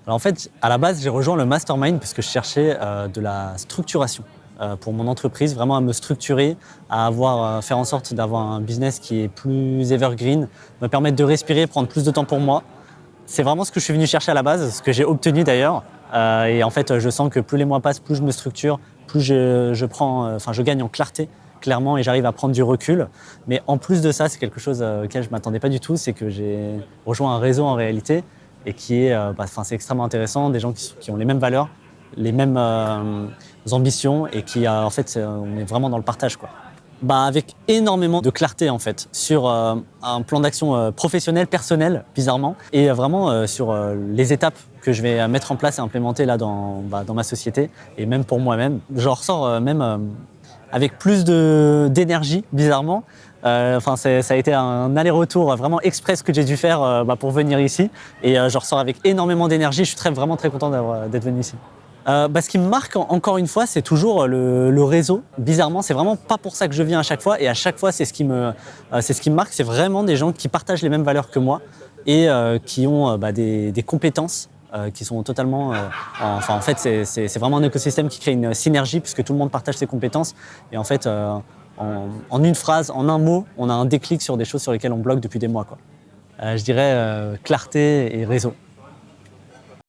Alors en fait, à la base, j'ai rejoint le mastermind parce que je cherchais de la structuration pour mon entreprise, vraiment à me structurer, à faire en sorte d'avoir un business qui est plus evergreen, me permettre de respirer, prendre plus de temps pour moi. C'est vraiment ce que je suis venu chercher à la base, ce que j'ai obtenu d'ailleurs. Et en fait, je sens que plus les mois passent, plus je me structure, plus je gagne en clarté, clairement, et j'arrive à prendre du recul. Mais en plus de ça, c'est quelque chose auquel je ne m'attendais pas du tout, c'est que j'ai rejoint un réseau en réalité, et c'est extrêmement intéressant, des gens qui ont les mêmes valeurs, les mêmes ambitions, et en fait, on est vraiment dans le partage, quoi. Avec énormément de clarté en fait sur un plan d'action professionnel, personnel, bizarrement, et vraiment sur les étapes que je vais mettre en place et implémenter là dans ma société et même pour moi-même. J'en ressors avec plus d'énergie, bizarrement. Ça a été un aller-retour vraiment express que j'ai dû faire pour venir ici, et je ressors avec énormément d'énergie. Je suis vraiment très content d'être venu ici. Ce qui me marque encore une fois, c'est toujours le réseau. Bizarrement, c'est vraiment pas pour ça que je viens à chaque fois, et à chaque fois, c'est ce qui me marque. C'est vraiment des gens qui partagent les mêmes valeurs que moi et qui ont des compétences qui sont totalement. En fait, c'est vraiment un écosystème qui crée une synergie puisque tout le monde partage ses compétences. Et en fait, en une phrase, en un mot, on a un déclic sur des choses sur lesquelles on bloque depuis des mois, quoi. Je dirais clarté et réseau.